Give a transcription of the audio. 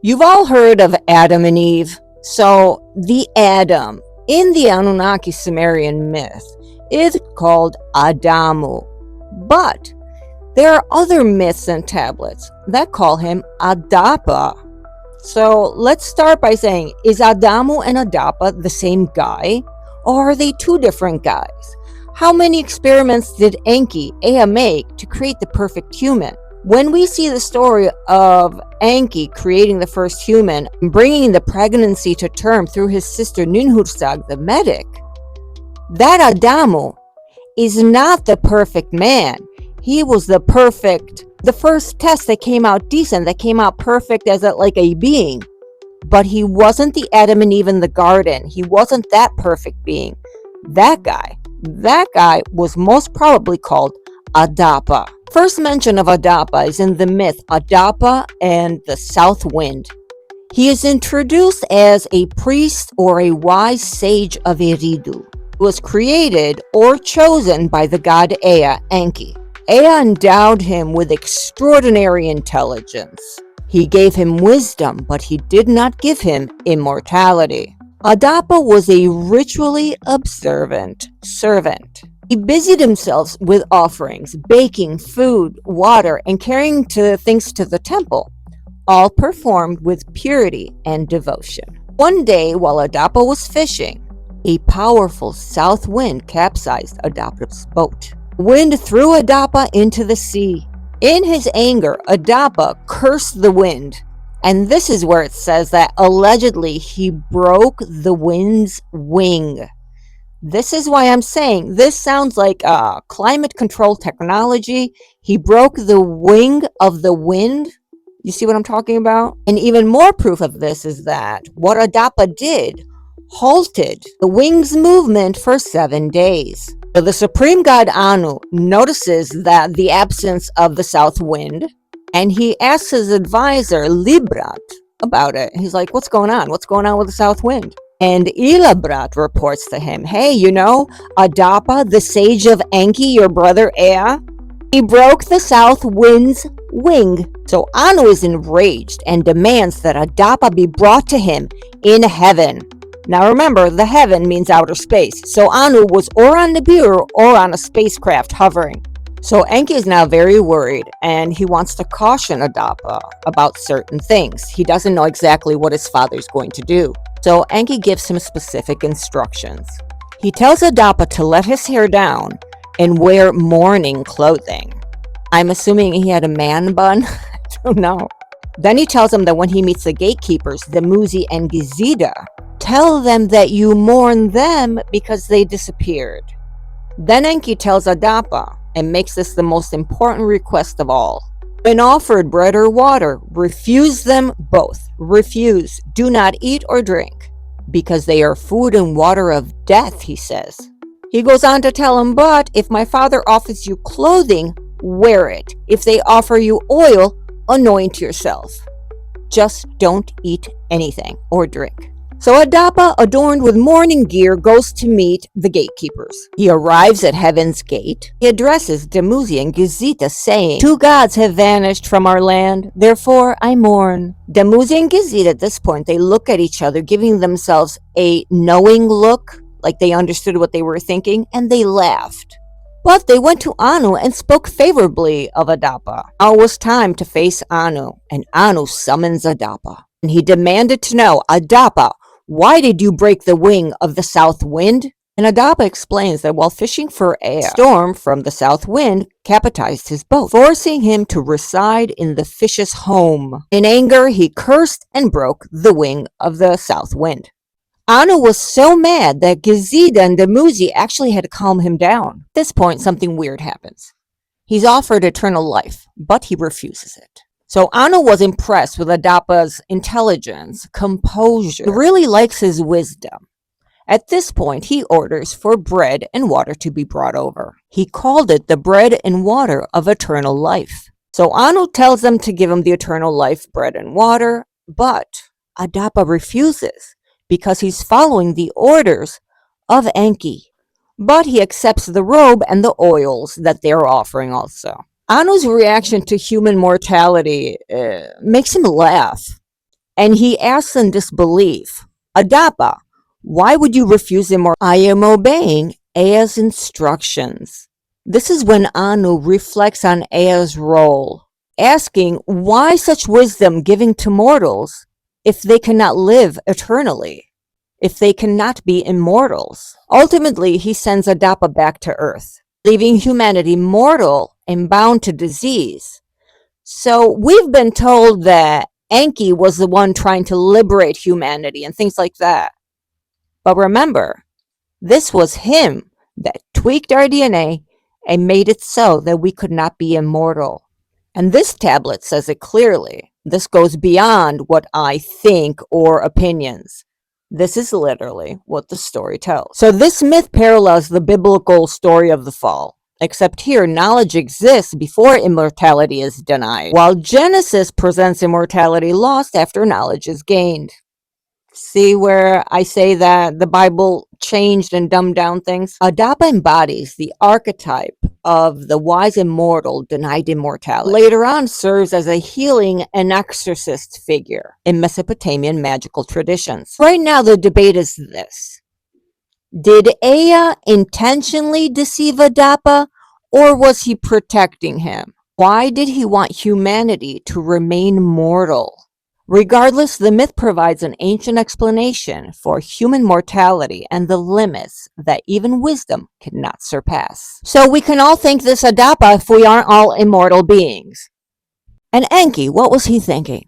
You've all heard of Adam and Eve. So the Adam in the Anunnaki Sumerian myth is called Adamu. But there are other myths and tablets that call him Adapa. So let's start by saying, is Adamu and Adapa the same guy? Or are they two different guys? How many experiments did Enki, Ea, make to create the perfect human? When we see the story of Enki creating the first human and bringing the pregnancy to term through his sister Ninhursag, the medic, that Adamu is not the perfect man. He was the first test that came out decent, that came out perfect as a being. But he wasn't the Adam and Eve in the garden. He wasn't that perfect being. That guy was most probably called Adapa. First mention of Adapa is in the myth Adapa and the South Wind. He is introduced as a priest or a wise sage of Eridu. He was created or chosen by the god Ea, Enki. Ea endowed him with extraordinary intelligence. He gave him wisdom, but he did not give him immortality. Adapa was a ritually observant servant. He busied himself with offerings, baking, food, water, and carrying things to the temple, all performed with purity and devotion. One day, while Adapa was fishing, a powerful south wind capsized Adapa's boat. The wind threw Adapa into the sea. In his anger, Adapa cursed the wind. And this is where it says that allegedly he broke the wind's wing. This is why I'm saying this sounds like climate control technology. He broke the wing of the wind. You see what I'm talking about? And even more proof of this is that what Adapa did halted the wing's movement for 7 days. So the supreme god Anu notices that the absence of the south wind, and he asks his advisor Librat about it. He's like, what's going on? What's going on with the south wind? And Ilabrat reports to him, hey, Adapa, the sage of Enki, your brother Ea, he broke the south wind's wing. So Anu is enraged and demands that Adapa be brought to him in heaven. Now remember, the heaven means outer space. So Anu was or on Nibiru or on a spacecraft hovering. So Enki is now very worried, and he wants to caution Adapa about certain things. He doesn't know exactly what his father's going to do. So Enki gives him specific instructions. He tells Adapa to let his hair down and wear mourning clothing. I'm assuming he had a man bun. I don't know. Then he tells him that when he meets the gatekeepers, the Muzi and Gizida, tell them that you mourn them because they disappeared. Then Enki tells Adapa, and makes this the most important request of all. When offered bread or water, refuse them both. Refuse. Do not eat or drink, because they are food and water of death, he says. He goes on to tell him, but if my father offers you clothing, wear it. If they offer you oil, anoint yourself. Just don't eat anything or drink. So Adapa, adorned with mourning gear, goes to meet the gatekeepers. He arrives at Heaven's Gate. He addresses Dumuzi and Gizita, saying, 2 gods have vanished from our land, therefore I mourn. Dumuzi and Gizita, at this point, they look at each other, giving themselves a knowing look, like they understood what they were thinking, and they laughed. But they went to Anu and spoke favorably of Adapa. Now it was time to face Anu, and Anu summons Adapa. And he demanded to know, Adapa, why did you break the wing of the south wind? And Adapa explains that while fishing for a storm from the south wind capsized his boat, forcing him to reside in the fish's home. In anger, he cursed and broke the wing of the south wind. Anu was so mad that Gizida and Dumuzi actually had to calm him down. At this point, something weird happens. He's offered eternal life, but he refuses it. So Anu was impressed with Adapa's intelligence, composure. He really likes his wisdom. At this point, he orders for bread and water to be brought over. He called it the bread and water of eternal life. So Anu tells them to give him the eternal life bread and water, but Adapa refuses because he's following the orders of Enki. But he accepts the robe and the oils that they're offering also. Anu's reaction to human mortality makes him laugh. And he asks in disbelief, Adapa, why would you refuse immortality? I am obeying Ea's instructions. This is when Anu reflects on Ea's role, asking why such wisdom giving to mortals if they cannot live eternally, if they cannot be immortals. Ultimately, he sends Adapa back to Earth, leaving humanity mortal and bound to disease. So we've been told that Enki was the one trying to liberate humanity and things like that. But remember, this was him that tweaked our DNA and made it so that we could not be immortal. And this tablet says it clearly. This goes beyond what I think or opinions. This is literally what the story tells. So this myth parallels the biblical story of the fall, except here knowledge exists before immortality is denied, while Genesis presents immortality lost after knowledge is gained. See where I say that the Bible changed and dumbed down things? Adapa embodies the archetype of the wise immortal denied immortality. Later on serves as a healing and exorcist figure in Mesopotamian magical traditions. Right now the debate is this. Did Ea intentionally deceive Adapa, or was he protecting him? Why did he want humanity to remain mortal? Regardless, the myth provides an ancient explanation for human mortality and the limits that even wisdom cannot surpass. So we can all thank this Adapa if we aren't all immortal beings. And Enki, what was he thinking?